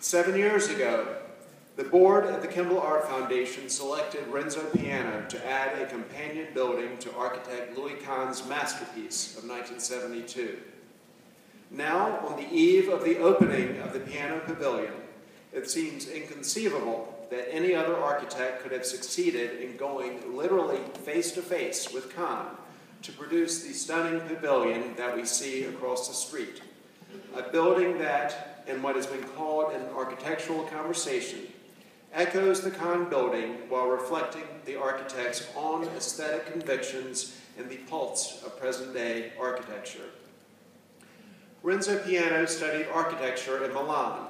7 years ago, the board of the Kimball Art Foundation selected Renzo Piano to add a companion building to architect Louis Kahn's masterpiece of 1972. Now, on the eve of the opening of the Piano Pavilion, it seems inconceivable that any other architect could have succeeded in going literally face-to-face with Kahn to produce the stunning pavilion that we see across the street. A building that, in what has been called an architectural conversation, echoes the Kahn building while reflecting the architect's own aesthetic convictions and the pulse of present-day architecture. Renzo Piano studied architecture in Milan,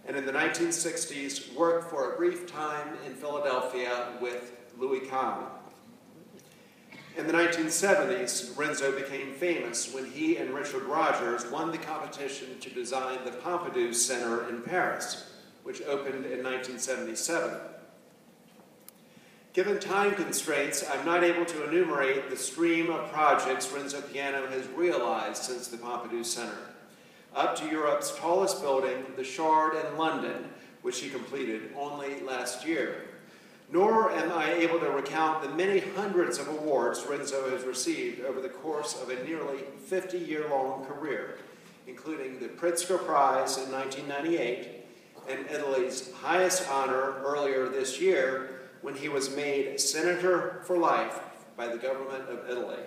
and in the 1960s worked for a brief time in Philadelphia with Louis Kahn. In the 1970s, Renzo became famous when he and Richard Rogers won the competition to design the Pompidou Center in Paris, which opened in 1977. Given time constraints, I'm not able to enumerate the stream of projects Renzo Piano has realized since the Pompidou Center, up to Europe's tallest building, the Shard in London, which he completed only last year. Nor am I able to recount the many hundreds of awards Renzo has received over the course of a nearly 50-year-long career, including the Pritzker Prize in 1998 and Italy's highest honor earlier this year when he was made Senator for Life by the government of Italy.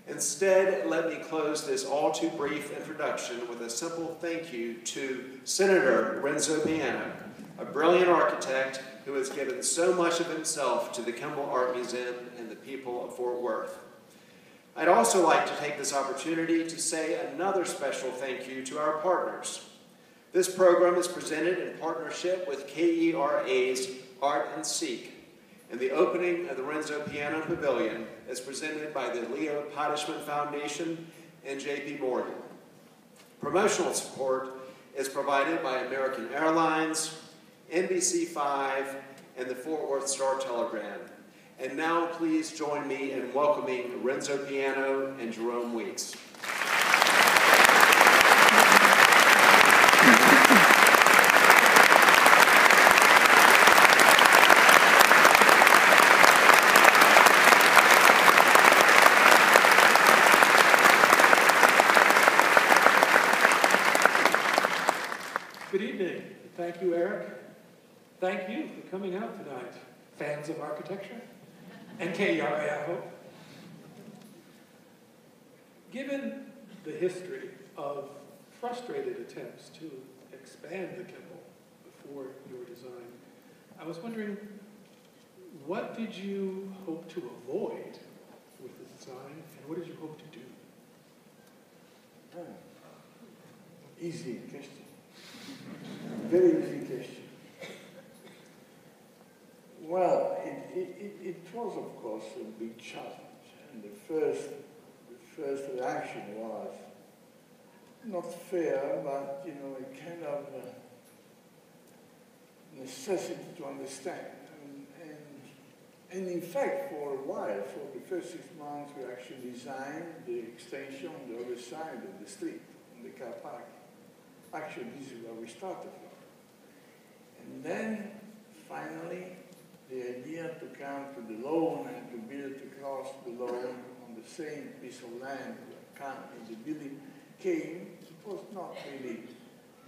Instead, let me close this all-too-brief introduction with a simple thank you to Senator Renzo Piano, a brilliant architect who has given so much of himself to the Kimball Art Museum and the people of Fort Worth. I'd also like to take this opportunity to say another special thank you to our partners. This program is presented in partnership with KERA's Art and Seek, and the opening of the Renzo Piano Pavilion is presented by the Leo Pottishman Foundation and J.P. Morgan. Promotional support is provided by American Airlines, NBC5, and the Fort Worth Star-Telegram. And now please join me in welcoming Renzo Piano and Jerome Weeks. Good evening. Thank you, Eric. Thank you for coming out tonight, fans of architecture, and KERA, I hope. Given the history of frustrated attempts to expand the Kimball before your design, I was wondering, what did you hope to avoid with the design, and what did you hope to do? Easy question. Very easy question. Well, it was, of course, a big challenge, and the first reaction was not fair, but a kind of necessity to understand. And in fact, for a while, for the first 6 months, we actually designed the extension on the other side of the street, in the car park. Actually, this is where we started from. And then, finally, the idea to come to the lawn and to build across the lawn on the same piece of land where the building came, it was not really,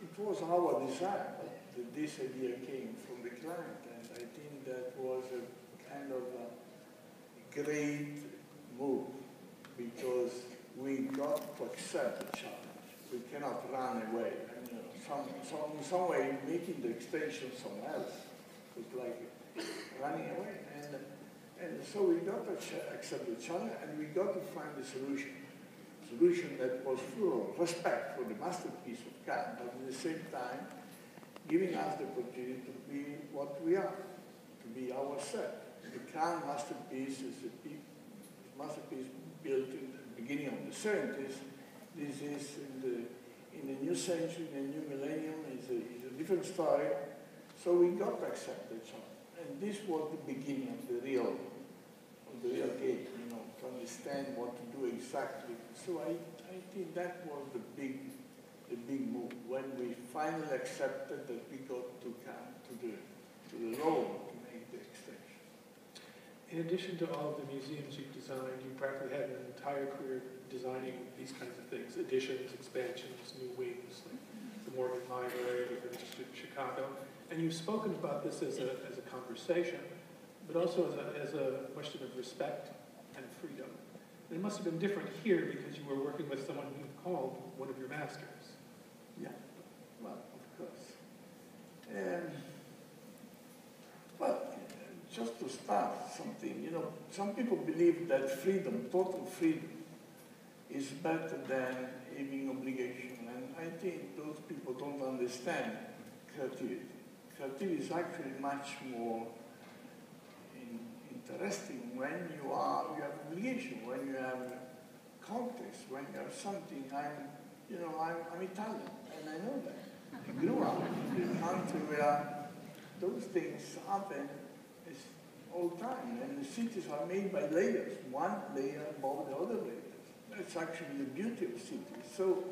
it was our desire that this idea came from the client, and I think that was a kind of a great move because we got to accept the challenge. We cannot run away. And, in some way, making the extension somewhere else was like running away. And so we got to accept the challenge, and we got to find a solution that was full of respect for the masterpiece of Kahn, but at the same time, giving us the opportunity to be what we are, to be ourselves. The Kahn masterpiece is a masterpiece built in the beginning of the 70s. This is in the new century, in the new millennium, is a different story. So we got to accept the challenge. And this was the beginning of the real game, to understand what to do exactly. So I think that was the big the big move, when we finally accepted that we got to come to the road to make the extension. In addition to all of the museums you've designed, you practically had an entire career designing these kinds of things, additions, expansions, new wings, like the Morgan Library in Chicago. And you've spoken about this as a conversation, but also as a question of respect and freedom. And it must have been different here because you were working with someone you called one of your masters. Yeah, well, of course. Well, just to start something, you know, some people believe that freedom, total freedom, is better than having obligation. And I think those people don't understand creativity. Creativity is actually much more interesting when you have obligation, when you have context, when you have something. I'm Italian, and I know that. I grew up in a country where those things happen all the time, and the cities are made by layers, one layer above the other layers. That's actually the beauty of cities. So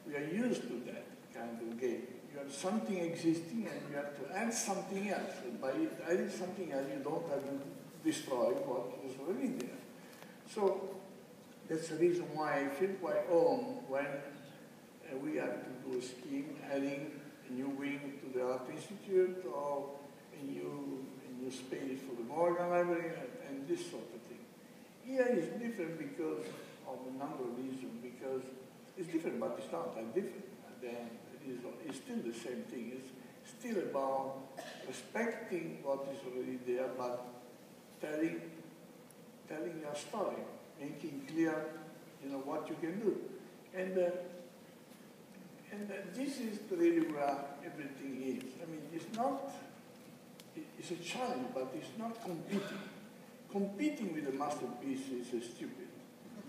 we are used to that kind of game. You have something existing, and you have to add something else. And by adding something else, you don't have to destroy what was already there. So that's the reason why I feel quite home when we have to do a scheme adding a new wing to the Art Institute or a new space for the Morgan Library and this sort of thing. Here is different because of a number of reasons, because it's different, but it's not that different. Then it's still the same thing. It's still about respecting what is already there, but telling your story, making clear, what you can do. And this is really where everything is. I mean, it's a challenge, but it's not competing. Competing with a masterpiece is stupid.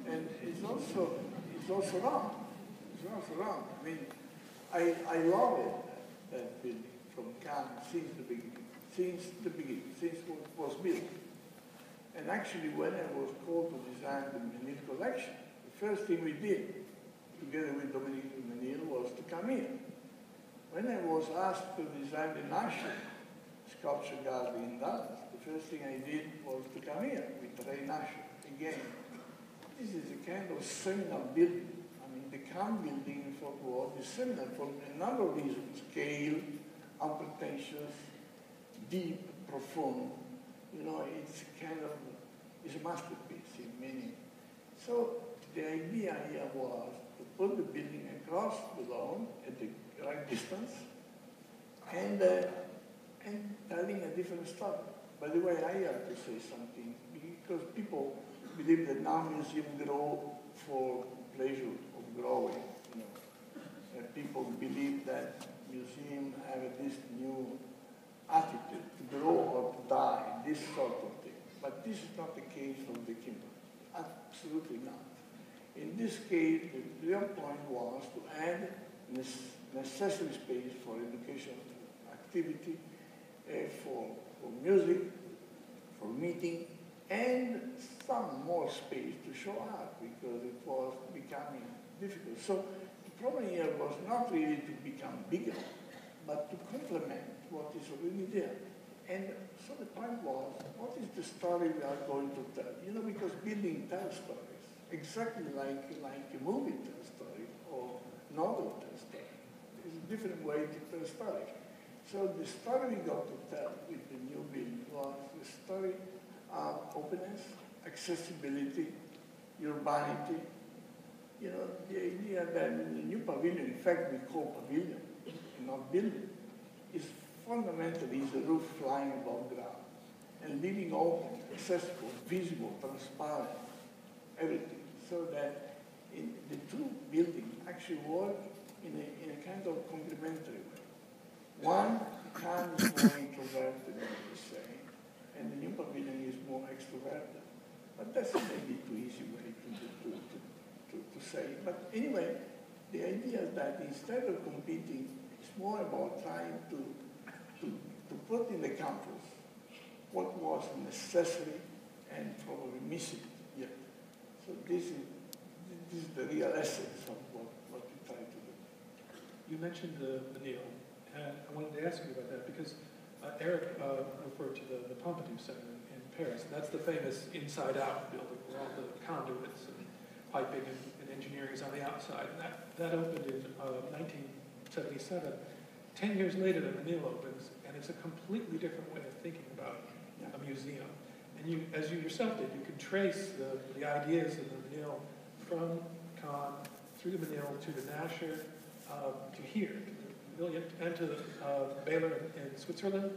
And it's also wrong. It's also wrong. I mean, I love it, that building, from Cannes since the beginning, since it was built. And actually, when I was called to design the Menil collection, the first thing we did, together with Dominique Menil, was to come here. When I was asked to design the National Sculpture Gallery in Dallas, the first thing I did was to come here with Ray National. Again, this is a kind of seminal building. I mean, the Cannes building in Fort Worth is seminal for a number of reasons: scale, unpretentious, deep, profound. It's a masterpiece in many. So the idea here was to put the building across the lawn at the right distance and telling a different story. By the way, I have to say something, because people believe that now museums grow for pleasure of growing. People believe that museums have this new attitude to grow or to die, this sort of thing. But this is not the case of the Kimball. Absolutely not. In this case, the real point was to add necessary space for educational activity, for music, for meeting, and some more space to show art, because it was becoming difficult. So the problem here was not really to become bigger, but to complement what is already there. And so the point was, what is the story we are going to tell? Because building tells stories, exactly like a movie tells story or novel tells story. It's a different way to tell a story. So the story we got to tell with the new building was the story of openness, accessibility, urbanity. The idea that in the new pavilion, in fact we call pavilion and not building, is fundamentally is a roof flying above ground and leaving open, accessible, visible, transparent, everything. So that the two buildings actually work in a kind of complementary way. One kind is more introverted, as we say, and the new pavilion is more extroverted. But that's maybe too easy way to say. But anyway, the idea is that instead of competing, it's more about trying to put in the campus what was necessary and probably missing yet. So this is the real essence of what we try to do. you mentioned the Menil, and I wanted to ask you about that because Eric referred to the Pompidou Center in Paris. That's the famous inside-out building where all the conduits and piping and engineering is on the outside. And that opened in 1977. 10 years later, the Menil opens, and it's a completely different way of thinking about a museum. And you, as you yourself did, you can trace the ideas of the Menil from Cannes through the Menil to the Nasher to here, to the Pavilion, and to Baylor in Switzerland,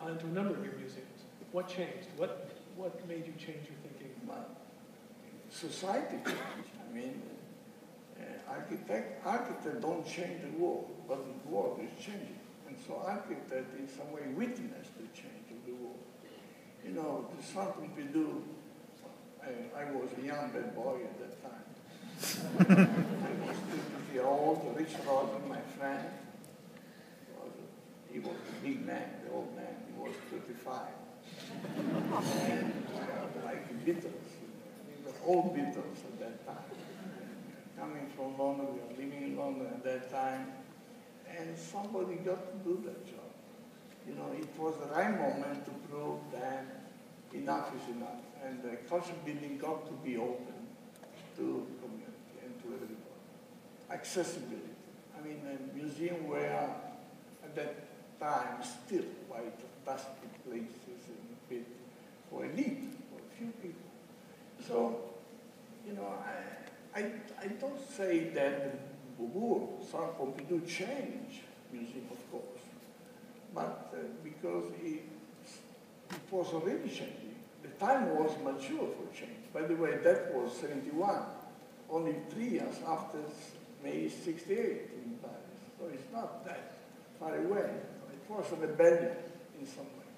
and to a number of your museums. What changed? What made you change your thinking? Well, society changed. I mean, architect don't change the world, but the world is changing. And so architect in some way witness the change of the world. You know, the Centre Pompidou, I was a young bad boy at that time. I was 50 years old, Richard Rodman, my friend. He was a big man, the old man. He was 35. And like the Beatles, we were all Beatles at that time. Coming from London, we were living in London at that time. And somebody got to do that job. You know, it was the right moment to prove that enough is enough. And the culture building got to be open to the community and to everybody. Accessibility. I mean, a museum where at that time still quite fantastic places and a bit for elite, for a few people. So, you know, I don't say that the Beaubourg, Centre Pompidou changed museum, of course, but because it was already changing. The time was mature for change. By the way, that was 71, only 3 years after May 68 in Paris. So it's not that far away. It was a rebellion in some way.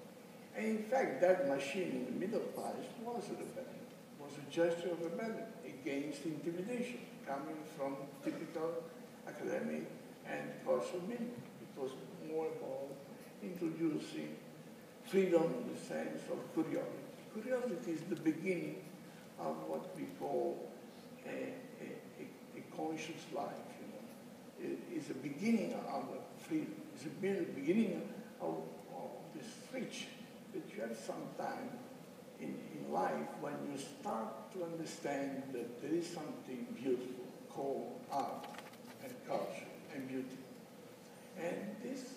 And in fact, that machine in the middle of Paris was a rebellion, was a gesture of rebellion against intimidation coming from typical academic and cultural building. It was more about introducing freedom in the sense of curiosity. Curiosity is the beginning of what we call a conscious life. You know, it is a beginning of freedom. It's a beginning of this switch that you have sometime in life when you start to understand that there is something beautiful called art and culture and beauty. And this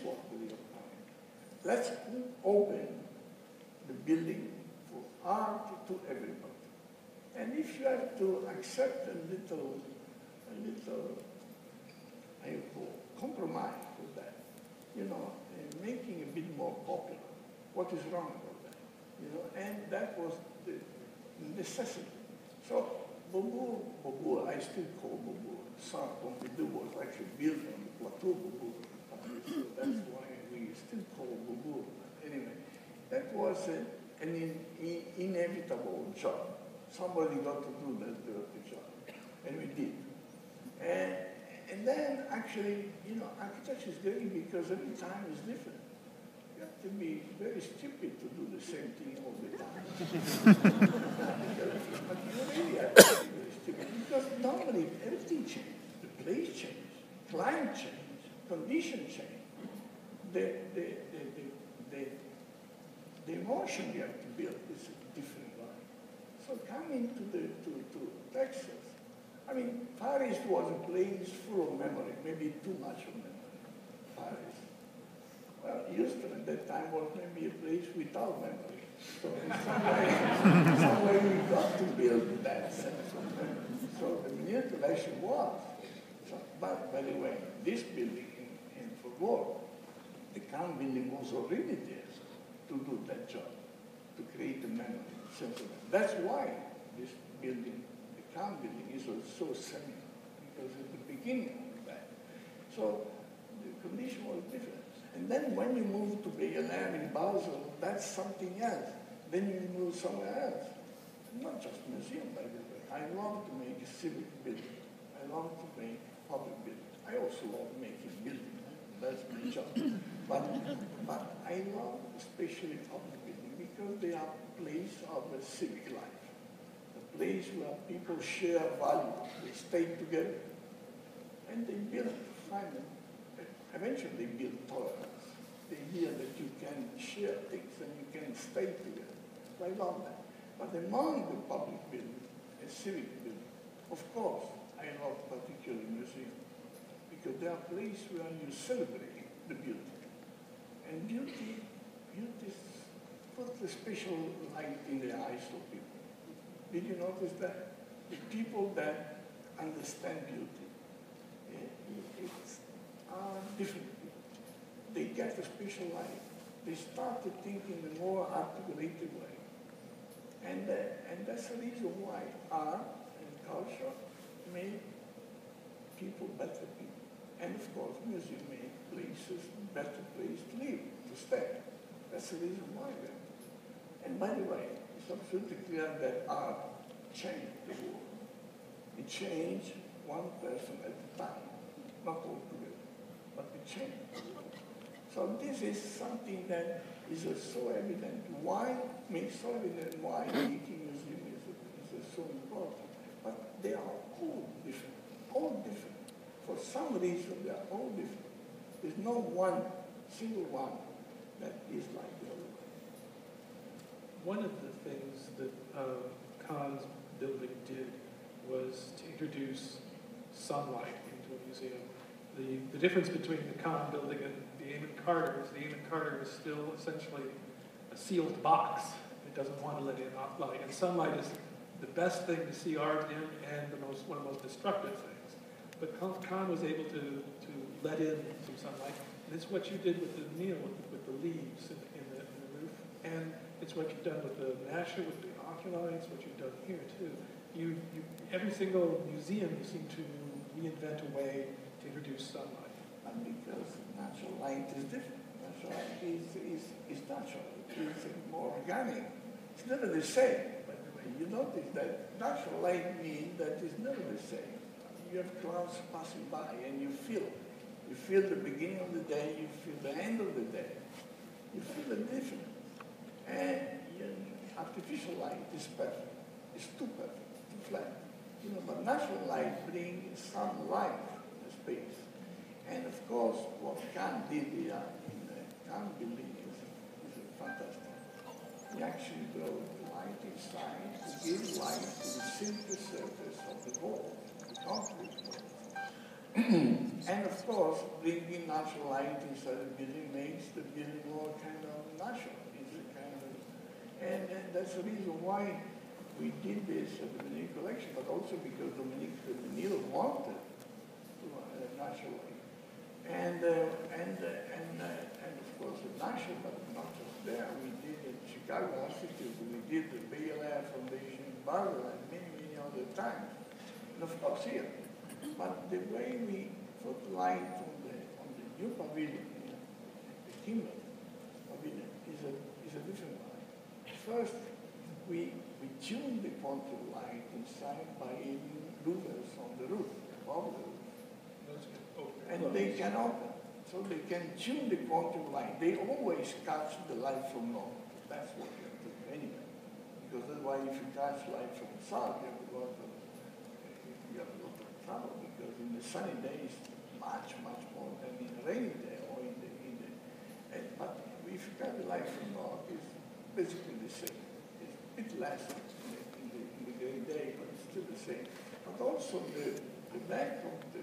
was the real point. Let's open the building for art to everybody. And if you have to accept a little compromise with that, you know, and making a bit more popular, what is wrong about that? You know, and that was the necessity. So Beaubourg, I still call Beaubourg. Centre Pompidou was actually built on the Plateau Beaubourg. So that's why we still call Beaubourg. Anyway, that was an inevitable job. Somebody got to do that dirty job, and we did. And then actually, you know, architecture is great because every time is different. You have to be very stupid to do the same thing all the time. But you really have to be very stupid because normally everything changes. The place changes, climate changes, conditions change. The emotion you have to build is a different one. So coming to Texas, I mean, Paris was a place full of memory, maybe too much of memory. Paris. Well, Houston at that time was maybe a place without memory. So in some way we got to build that sense of memory. So the Menil collection was. So, but by the way, this building in Faubourg, the Cannes building was already there to do that job, to create a memory, sense of memory. That's why this building, the Cannes building, is so seminal, because at the beginning of that. So the condition was different. And then when you move to Bayonne in Basel, that's something else. Then you move somewhere else. Not just museum, by the way. I love to make a civic building. I love to make public buildings. I also love making buildings. That's my job. But I love especially public buildings because they are a place of a civic life. A place where people share values. They stay together. And they build, eventually they build tolerance. They hear that you can share things and you can stay together. So I love that. But among the public buildings, a civic building, of course, I love particularly museums, because they are places where you celebrate the beauty. And beauty puts a special light in the eyes of people. Did you notice that? The people that understand beauty, it's different people. They get a special light. They start to think in a more articulated way. And that's the reason why art and culture make people better people. And of course, music make places better place to live, to stay. That's the reason why. And by the way, it's absolutely clear that art changed the world. It changed one person at a time, not all together, but it changed the world. So this is something that is so evident. Why makes so evident why making museum is so important? But they are all different, all different. For some reason, they are all different. There's no one single one that is like the other one. One of the things that Kahn's building did was to introduce sunlight into a museum. The difference between the Kahn building and the Amon Carter is the Amon Carter is still essentially a sealed box. It doesn't want to let in light. And sunlight is the best thing to see art in and one of the most destructive things. But Kahn was able to let in some sunlight. And it's what you did with the Neil, with the leaves in the roof. And it's what you've done with the Nasher, with the oculi. It's what you've done here, too. Every single museum, you seem to reinvent a way to introduce sunlight. And because natural light is different. Natural light is natural. It's more organic. It's never the same, by the way. You notice that natural light means that it's never the same. You have clouds passing by and you feel the beginning of the day, you feel the end of the day. You feel the difference. And artificial light is perfect. It's too perfect, too flat. But natural light brings some life in the space. And of course, what Kahn did here in the Kahn building is fantastic. He actually brought light inside to give light to the simple surface of the wall, the concrete wall. And of course, bringing natural light inside the building makes the building more kind of natural. And that's the reason why we did this at the Menil collection, but also because Menil wanted natural light. And of course, the national, but not just there. We did at Chicago Institute, we did the Bay Area Foundation in Barbara, and many other times. And of course here. But the way we put light on the new pavilion, the Kimball pavilion, is a different light. First, we tune the contour light inside by adding louvers on the roof, above the roof. And they can open, so they can tune the contour light. They always catch the light from north. That's what you have to do anyway. Because otherwise, if you catch light from the south, you have a lot of trouble. Because in the sunny days, much more than in the rainy day or but if you catch the light from north, it's basically the same. It's a bit less in the gray day, but it's still the same. But also the back of the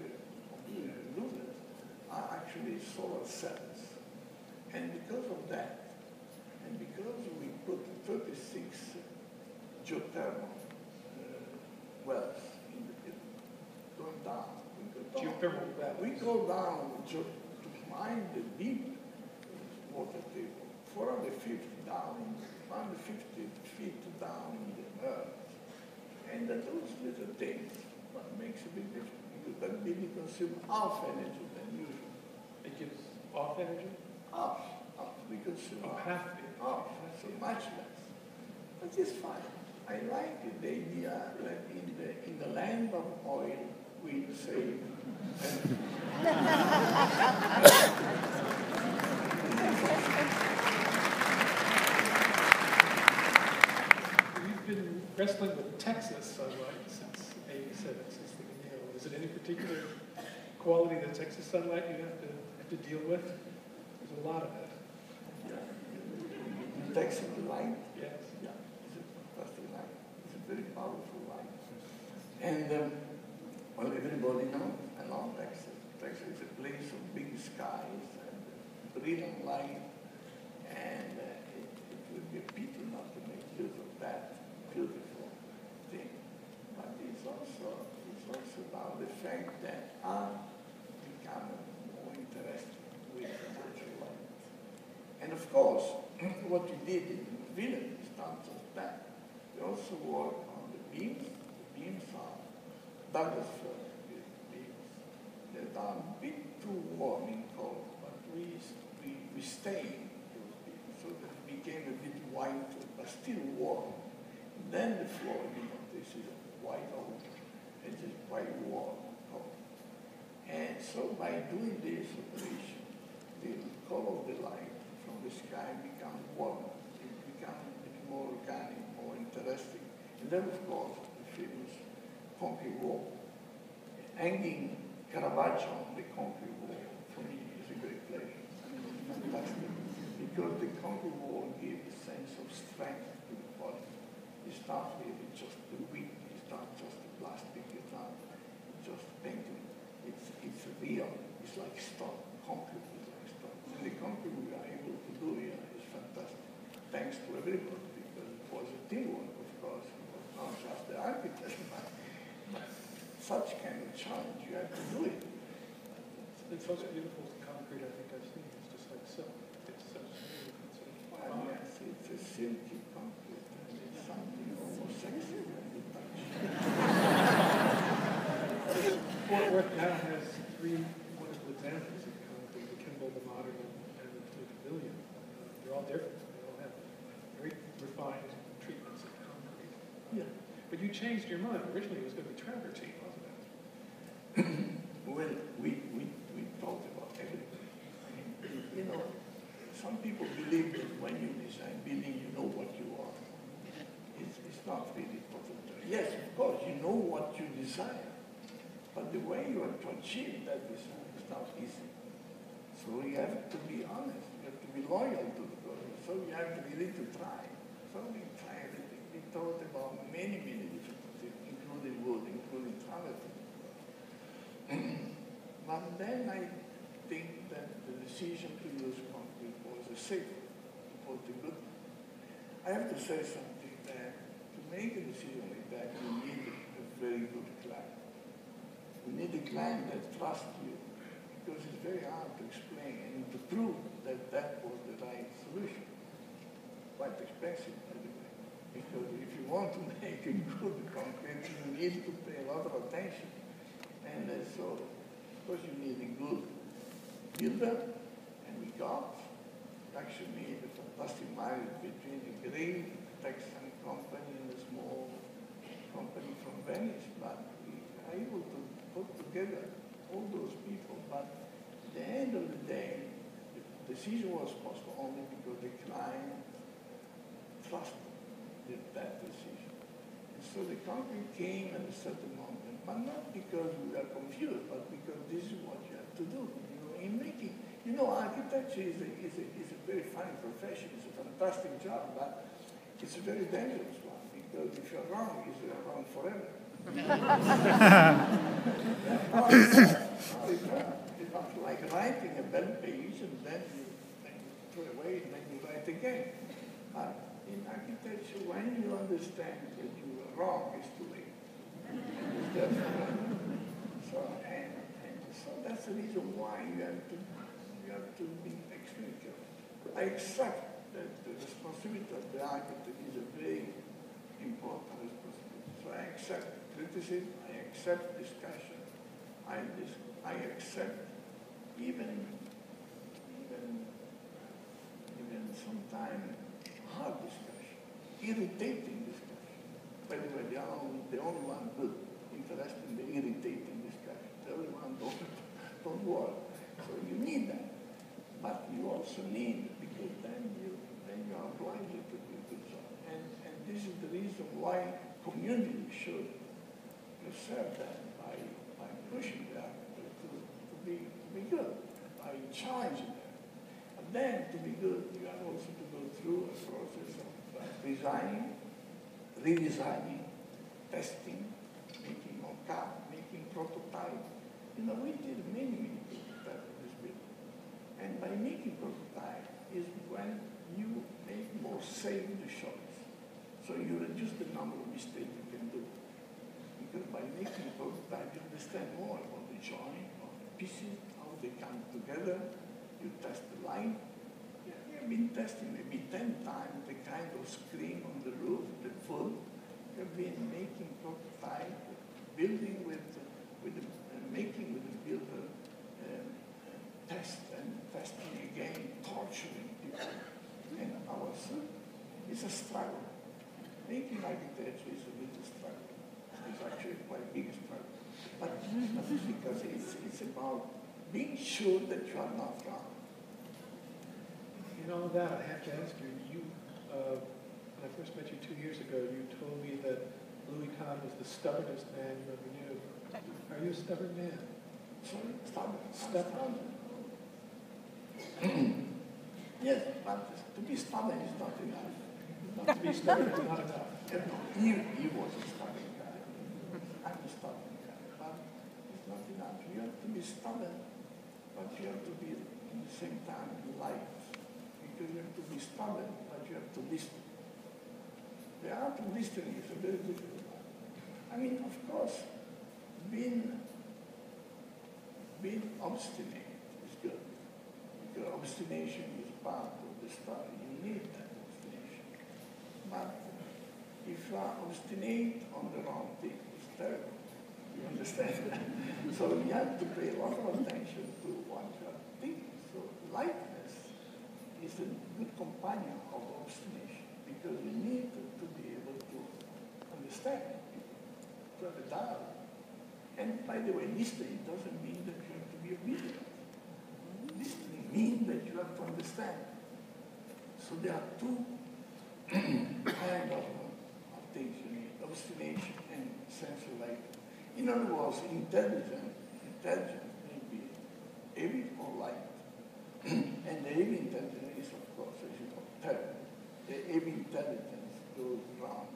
louvers are actually solar cells. And because of that, and because we put 36 geothermal wells in the building, going down, we go down to mine the deep water table, 450 down, 150 feet down in the earth. And those little things makes a big difference, because that building consumes half energy than usual. It gives off energy? Half. We consume half. So much less. But it's fine. I like the idea that in the land of oil, we save. We've been wrestling with Texas, since '87, since the Menil. Is it any particular quality of the Texas sunlight you have to deal with? There's a lot of it. Yeah. Texas light? Yes. Yeah, it's a fantastic light. It's a very powerful light. And, well, everybody knows, I love Texas. Texas is a place of big skies and brilliant light, and it would be a pity not to make use of that beautiful thing. But it's also about the fact that I'm becoming more interested with natural light. And of course, what we did in the village is not just that. We also work on the beams. The beams are Douglas fir beams that are a bit too warm in color, but we stained those beams so that it became a bit whiter, but still warm. And then the floor, this is white oak. It is quite warm color. And so by doing this operation, the color of the light from the sky becomes warmer. It becomes a bit more organic, more interesting. And then, of course, the famous concrete wall. Hanging Caravaggio on the concrete wall, for me, is a great pleasure. It's fantastic. Because the concrete wall gives a sense of strength to the body. It's not really just the wind, it's not just the plastic, it's not just painting. It's real. It's like stone. Concrete is like stone. And the concrete we are able to do here is fantastic. Thanks to everybody, because it was a teamwork, of course. It was not just the architect, but such kind of challenge, you have to do it. It's also beautiful concrete I think I've seen. It's just like silk. It's so smooth. It's so Well, yes, it's a silky concrete, and it's something almost sexy when you touch. Fort Worth now has three wonderful examples of concrete: the Kimball, the Modern, and the Pavilion. They're all different. They all have very refined treatments of concrete. Yeah. But you changed your mind. Originally, it was going to be travertine, wasn't it? Well, we talked about everything. I mean, some people believe that when you design building, you know what you are. It's not really possible. Yes, of course, you know what you desire, but the way you have to achieve that design is not easy. So you have to be honest. You have to be loyal to the project. So you have to be willing to try. So we try everything. We thought about many different things, including wood, including travertine. But then I think that the decision to use concrete was a safe, was the good one. I have to say something that to make a decision like that, you need a very good client. You need a client that trusts you, because it's very hard to explain and to prove that that was the right solution. Quite expensive, by the way, because if you want to make a good concrete, you need to pay a lot of attention. And so, of course, you need a good builder, and we actually made a fantastic marriage between a great Texan company and a small company from Venice, but we were able to put together all those people. But at the end of the day, the decision was possible only because the client trusted that decision. And so the concrete came at a certain moment, but not because we were confused, but because this is what you have to do. In making, architecture is a very funny profession. It's a fantastic job, but it's a very dangerous one, because if you're wrong, you're wrong forever. It's not like writing a bad page and then you throw it away and then you write again. But in architecture, when you understand that you were wrong, it's too late. So that's the reason why you have to be extremely careful. I accept that the responsibility of the architect is a very important responsibility. So I accept criticism, I accept discussion, I accept even sometimes hard discussion, irritating discussion. By the way, the only one good, interested in the irritating discussion. The other one don't work. So you need that. But you also need, because then you are obliged to do a good job. And this is the reason why community should serve that by pushing the architect to be good by challenging them. And then to be good, you have also to go through a process of designing, redesigning, testing, making mock-up, making prototype. You know, we did many prototypes of this building. And by making prototype is when you make more safe the shops. So you reduce the number of mistakes you can do. Because by making a prototype, you understand more about the joint, of the pieces, how they come together. You test the line. Yeah, we have been testing maybe 10 times the kind of screen on the roof, the foot. We have been making prototype, building making with the builder, test and testing again, torturing people. And it's a struggle. Making architecture is a little struggle. It's actually quite a big struggle. But because it's about being sure that you are not wrong. In all of that, I have to ask you, when I first met you 2 years ago, you told me that Louis Kahn was the stubbornest man you ever knew. Are you a stubborn man? Sorry? Stubborn. Yes, but to be stubborn is not enough. To be stubborn is not enough. He was a stubborn guy. I'm a stubborn guy. But it's not enough. You have to be stubborn, but you have to be at the same time light. Because you have to be stubborn, but you have to listen. The art of listening is a very difficult art. I mean, of course, being obstinate is good. Because obstination is part of the story. You need that obstination. But if you are obstinate on the wrong thing, it's terrible. You understand that? So you have to pay a lot of attention to what you are thinking. So lightness is a good companion of obstination because you need to be able to understand people, to have a dialogue. And by the way, listening doesn't mean that you have to be obedient. Listening means that you have to understand. So there are two kinds of things you need, obstination and sense of light. In other words, intelligence may be heavy or light. And the heavy intelligence is, of course, as you know, terrible. The heavy intelligence goes wrong.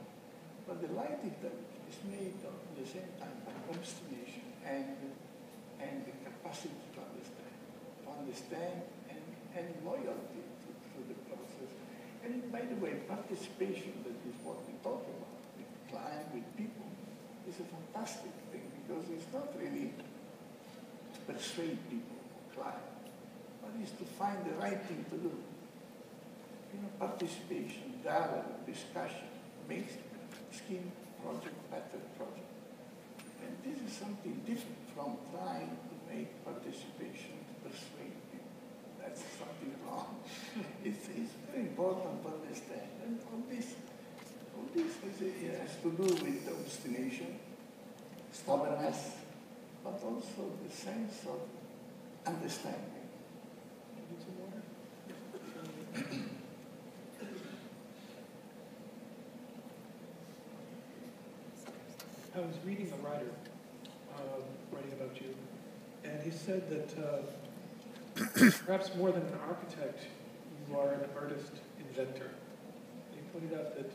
But the light intelligence is made of, at the same time, by obstination and the capacity to understand and loyalty to the process. And by the way, participation, that is what we talk about, with client, with people, is a fantastic thing because it's not really to persuade people, client, but it's to find the right thing to do. You know, participation, dialogue, discussion makes scheme project better project. And this is something different from trying to make participation to persuade people. That's something wrong. It's very important to understand. And all this has to do with obstination, stubbornness, but also the sense of understanding. Need some water? I was reading a writer writing about you, and he said that perhaps more than an architect, you are an artist inventor. He pointed out that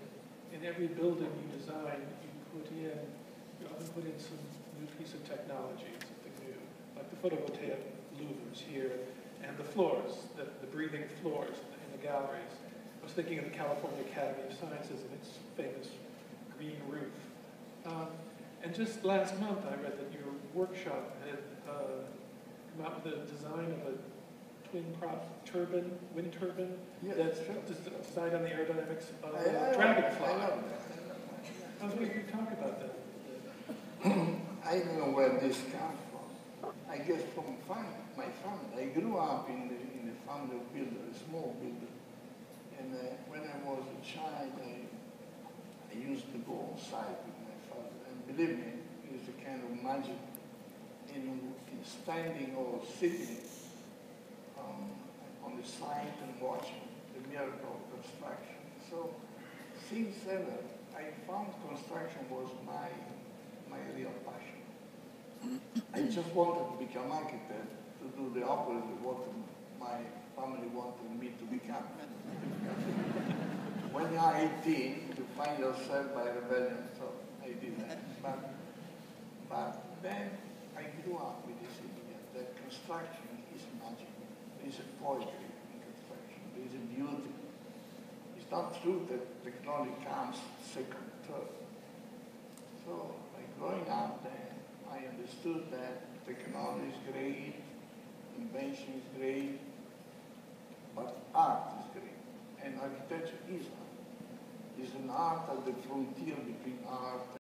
in every building you design, you often put in some new piece of technology, something new, like the photovoltaic louvers here, and the floors, the breathing floors in the galleries. I was thinking of the California Academy of Sciences and its famous green roof. And just last month, I read that your workshop had come out with a design of a twin-prop turbine, wind turbine, that's designed on the aerodynamics of a dragonfly. I love that. I was wondering if you could talk about that. I don't know where this comes from. I guess from my family. I grew up in the family of builders, a small builder. And when I was a child, I used to go on site with my father. And believe me, it is a kind of magic in standing or sitting on the site and watching the miracle of construction. So since ever, I found construction was my real passion. I just wanted to become architect, to do the opposite of what my family wanted me to become. When you're 18, you find yourself by rebellion, so I did that. But then I grew up with this idea that construction is magic. There is a poetry in construction. There is a beauty. It's not true that technology comes second, third. So by growing up then, I understood that technology is great, invention is great, but art is great. And architecture is art. It's an art at the frontier between